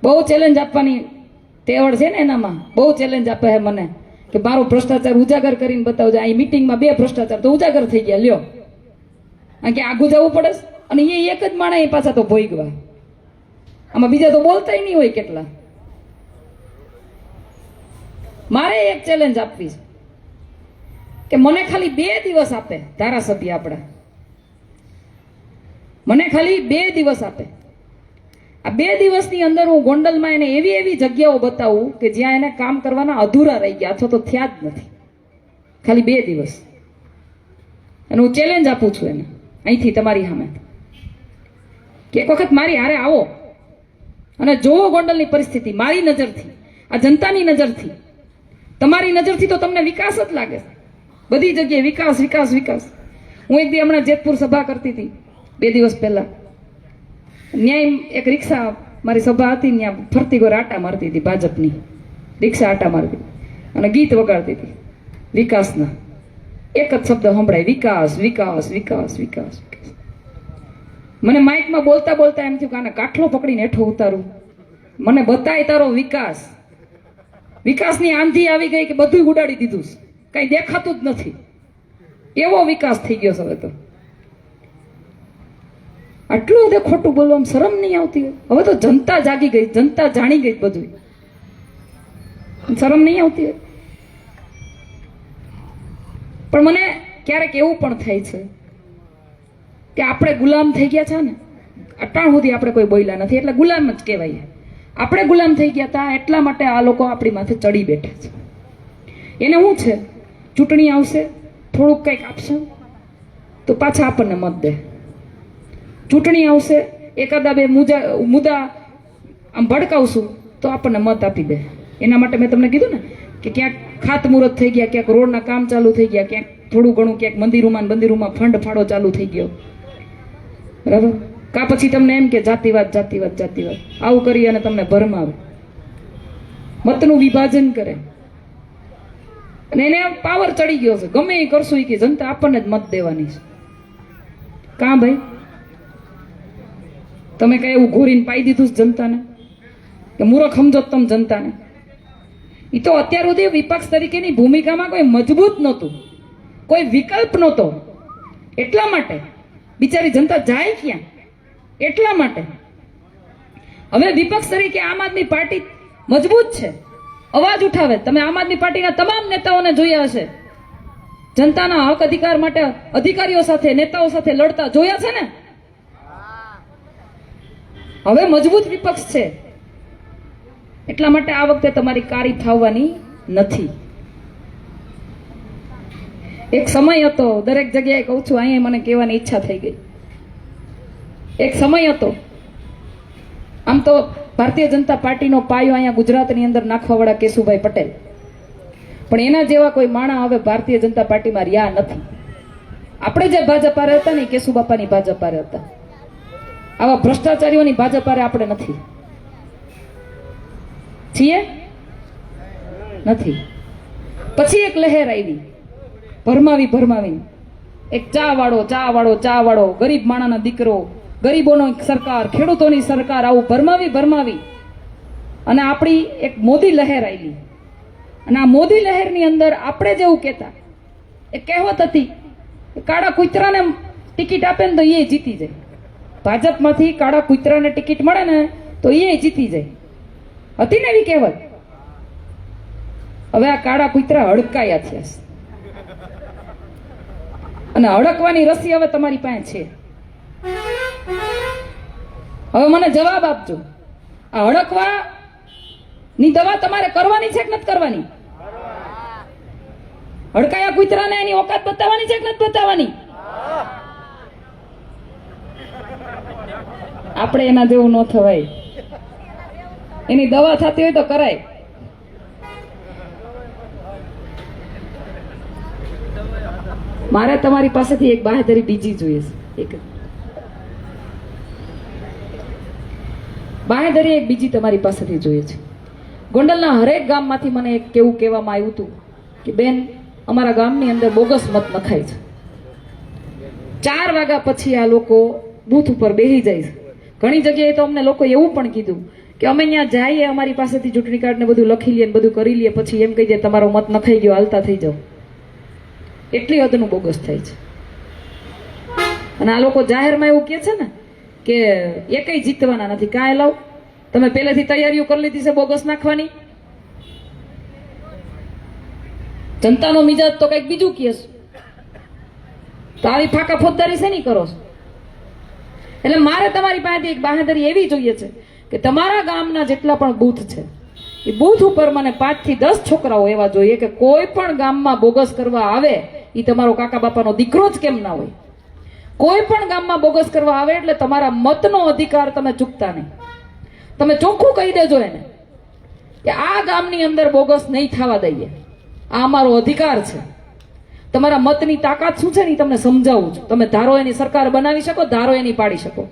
બહુ ચેલેન્જ આપવાની તેવડ છે ને એનામાં. બહુ ચેલેન્જ આપે છે મને કે મારો ભ્રષ્ટાચાર ઉજાગર કરીને બતાવજો. અહીં મિટિંગમાં 2 ભ્રષ્ટાચાર તો ઉજાગર થઈ ગયા. લ્યો કે આગું જવું પડે અને એ એક જ માણસ એ પાછા તો ભોગવા. આમાં બીજા તો બોલતાય નહીં હોય કેટલા. મારે એક ચેલેન્જ આપવી છે કે મને ખાલી 2 દિવસ આપે ધારાસભ્ય આપણા. મને ખાલી 2 દિવસ આપે. આ 2 દિવસની અંદર હું ગોંડલમાં એને એવી જગ્યાઓ બતાવું કે જ્યાં એને કામ કરવાના અધૂરા રહી ગયા અથવા તો થયા જ નથી. ખાલી 2 દિવસ. અને હું ચેલેન્જ આપું છું એને અહીંથી તમારી સામે કે એક વખત મારી હારે આવો અને જોવો ગોંડલની પરિસ્થિતિ મારી નજરથી, આ જનતાની નજરથી. તમારી નજરથી તો તમને વિકાસ જ લાગે. બધી જગ્યાએ વિકાસ. હું એક દી હમણાં જેતપુર સભા કરતી હતી 2 દિવસ પહેલા. ન્યાય એક રિક્ષા મારી સભા હતી ત્યાં ફરતી ગોર આટા મારતી હતી. ભાજપની રિક્ષા આટા મારતી અને ગીત વગાડતી હતી વિકાસના. એક જ શબ્દ સંભળાય, વિકાસ. મને માઇકમાં બોલતા એમ થયું કે આને કાઠલો પકડીને હેઠો ઉતારું. મને બતાય તારો વિકાસની આંધી આવી ગઈ કે બધું ઉડાડી દીધું. કઈ દેખાતું જ નથી. એવો વિકાસ થઈ ગયો છે હવે તો. આટલું બધું ખોટું બોલવામાં શરમ નહીં આવતી હોય? હવે તો જનતા જાગી ગઈ, જનતા જાણી ગઈ બધું. શરમ નહીં આવતી હોય? પણ મને ક્યારેક એવું પણ થાય છે કે આપણે ગુલામ થઈ ગયા છે ને, અટાણ સુધી આપણે કોઈ બોલ્યા નથી એટલે ગુલામ જ કહેવાય. આપણે ગુલામ થઈ ગયા હતા એટલા માટે આ લોકો આપણી માથે ચડી બેઠા છે. એને શું છે, ચૂંટણી આવશે, થોડુંક કંઈક આપશે તો પાછા આપણને મત દે. ચૂંટણી આવશે, એકાદા બે મુદ્દા આમ ભડકાવશું તો આપણને મત આપી દે. એના માટે મેં તમને કીધું ને કે ક્યાંક ખાતમુહૂર્ત થઈ ગયા, ક્યાંક રોડના કામ ચાલુ થઈ ગયા, ક્યાંક થોડું ઘણું ક્યાંક મંદિરોમાં ફંડ ફાળો ચાલુ થઈ ગયો, બરાબર. કા પછી તમને એમ કે જાતિવાદ જાતિવાદ જાતિવાદ આવું કરી અને તમને ભરમાવે, મતનું વિભાજન કરે અને એને પાવર ચડી ગયો છે. ગમે એ કરશું કે જનતા આપણને જ મત દેવાની છે. કાં ભાઈ, તમે કઈ એવું ઘોરીને પાઈ દીધું છે જનતાને કે મૂર્ખ સમજો તમે જનતાને? એ તો અત્યાર સુધી વિપક્ષ તરીકેની ભૂમિકામાં કોઈ મજબૂત નહોતું, કોઈ વિકલ્પ નહોતો. એટલા માટે બિચારી જનતા જાય ક્યાં? એટલા માટે હવે વિપક્ષ તરીકે આમ આદમી પાર્ટી મજબૂત છે, અવાજ ઉઠાવે. તમે આમ આદમી પાર્ટીના તમામ નેતાઓને જોયા હશે, જનતાના હક અધિકાર માટે અધિકારીઓ સાથે, નેતાઓ સાથે લડતા જોયા છે ને. હવે મજબૂત વિપક્ષ છે. એટલા માટે આ વખતે તમારી કારી ફાવવાની નથી. એક સમય હતો, દરેક જગ્યાએ કહું છું, અહીંયા મને કહેવાની ઈચ્છા થઈ ગઈ. એક સમય હતો, આમ તો ભારતીય જનતા પાર્ટીનો પાયો અહીંયા ગુજરાતની અંદર નાખવાવાળા કેશુભાઈ પટેલ, પણ એના જેવા કોઈ માણા હવે ભારતીય જનતા પાર્ટીમાં રહ્યા નથી. આપણે જે ભાજપારે હતા ને, કેશુબાપાની ભાજપારે હતા. આવા ભ્રષ્ટાચારીઓની ભાજપારે આપણે નથી. છીએ? નથી. પછી એક લહેર આવી, ભરમાવી, એક ચા વાળો, ગરીબ માણાનો દીકરો, ગરીબોનો સરકાર, ખેડૂતોની સરકાર, આવું ભરમાવી અને આપણી એક મોદી લહેર આવી. અને આ મોદી લહેરની અંદર આપણે જેવું કહેતા, એક કહેવત હતી, કાળા કૂતરાને ટિકિટ આપે ને તો એ જીતી જાય. ભાજપમાંથી કાળા કૂતરાને ટિકિટ મળે ને તો એ જીતી જાય. હતી ને એવી કહેવત. હવે આ કાળા કૂતરા હડકાયા છે અને હડકવાની રસી હવે તમારી પાસે છે. હવે મને જવાબ આપજો, આ હડકવા ની દવા તમારે કરવાની છે કે નથી કરવાની? હડકાયા કૂતરાને એની ઓકાત બતાવવાની છે કે નથી બતાવવાની? આપણે એના જેવું ન થવાય. એની દવા થતી હોય તો કરાય. મારે તમારી પાસેથી એક બાહેધરી બીજી જોઈએ છે. બાહેધરી એક બીજી તમારી પાસેથી જોઈએ છે. ગોંડલના હરેક ગામમાંથી મને એક કેવું કહેવામાં આવ્યું હતું કે બેન, અમારા ગામની અંદર બોગસ મત નખાય છે. 4 વાગ્યા પછી આ લોકો બૂથ ઉપર બેસી જાય છે. ઘણી જગ્યાએ તો અમને લોકો એવું પણ કીધું કે અમે ત્યાં જઈએ, અમારી પાસેથી ચૂંટણી કાર્ડ ને બધું લખી લઈએ, બધું કરી લઈએ, પછી એમ કહી દે તમારો મત નખાઈ ગયો, હાલતા થઈ જાઓ. એટલી હદનું બોગસ થાય છે. અને આ લોકો જાહેરમાં એવું કહે છે ને કે એકેય જીતવાના નથી. કાંઈ લાવ, તમે પહેલેથી તૈયારીઓ કરી લીધી છે બોગસ નાખવાની. જનતાનો મિજાજ તો કંઈક બીજું કહે છે. તો આવી ફાકા ફોજદારી શેની કરો છો? એટલે મારે તમારી પાસેથી એક બાહેધરી એવી જોઈએ છે કે તમારા ગામના જેટલા પણ બૂથ છે, એ બૂથ ઉપર મને 5 થી 10 છોકરાઓ એવા જોઈએ કે કોઈ પણ ગામમાં બોગસ કરવા આવે, એ તમારો કાકા બાપાનો દીકરો જ કેમ ના હોય. કોઈ પણ ગામમાં બોગસ કરવા આવે એટલે તમારા મતનો અધિકાર તમે ચૂકતા નહીં. તમે ચોખ્ખું કહી દેજો એને કે આ ગામની અંદર બોગસ નહીં થવા દઈએ, આ અમારો અધિકાર છે. તમારા મતની તાકાત શું છે ને તમને સમજાવું છું. તમે ધારો એની સરકાર બનાવી શકો, ધારો એની પાડી શકો.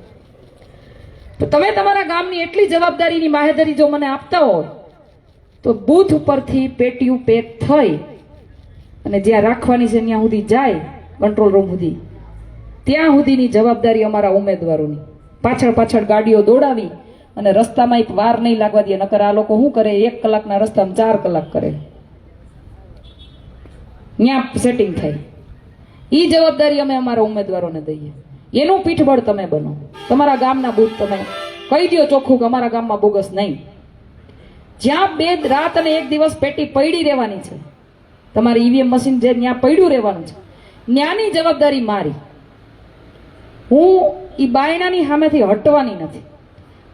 તો તમે તમારા ગામની એટલી જવાબદારીની બાહેધરી જો મને આપતા હોય તો બૂથ ઉપરથી પેટીયું પેક થઈ અને જ્યાં રાખવાની છે ત્યાં સુધી જાય, કંટ્રોલ રૂમ સુધી, ત્યાં સુધીની જવાબદારી અમારા ઉમેદવારોની. પાછળ ગાડીઓ દોડાવી અને રસ્તામાં એક વાર નહીં લાગવા દે. નકર આ લોકો શું કરે, 1 કલાકના રસ્તામાં 4 કલાક કરે. ત્યાં સેટિંગ થાય. એ જવાબદારી અમે અમારા ઉમેદવારોને દઈએ. એનું પીઠબળ તમે બનો. તમારા ગામના બૂથ તમે કહી દો ચોખ્ખું કે અમારા ગામમાં બોગસ નહીં. જ્યાં 2 રાત અને 1 દિવસ પેટી પડી રહેવાની છે, તમારે ઈવીએમ મશીન જે ત્યાં પડ્યું રહેવાનું છે, ત્યાંની જવાબદારી મારી. હું ઈ બાયણાની સામેથી હટવાની નથી.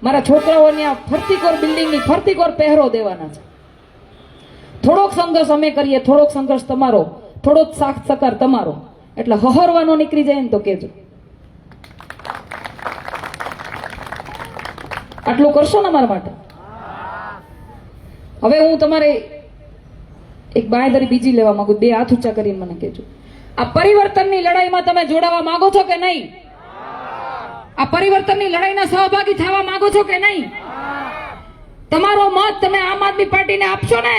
મારા છોકરાઓ ત્યાં ફરતીકોર બિલ્ડિંગની ફરતીકોર પહેરો દેવાના છે. થોડોક સંઘર્ષ અમે કરીએ, થોડોક સંઘર્ષ તમારો, થોડોક સાથ સહકાર તમારો, એટલે હહરવાનો નીકળી જાય ને તો કેજો. આટલું કરશો ને અમારા માટે? હવે હું તમારે એક બાંયધરી બીજી લેવા માંગુ. 2 હાથ ઊંચા કરીને મને કહેજો, આ પરિવર્તનની લડાઈમાં તમે જોડાવા માંગો છો કે નહીં? આ પરિવર્તનની લડાઈના સહભાગી થવા માંગો છો કે નહીં? તમારો મત તમે આમ આદમી પાર્ટીને આપશો ને?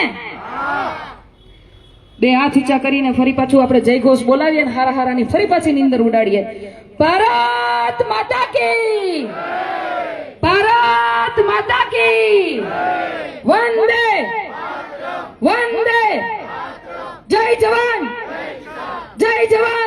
2 હાથ ઊંચા કરીને ફરી પાછું આપણે જય ઘોષ બોલાવીએ ને હારા હારાની ફરી પાછી નીંદર ઉડાડીએ. ભારત માતા કી, ભારત માતા કી, વંદે વંદે, જય જવાન, જય જવાન.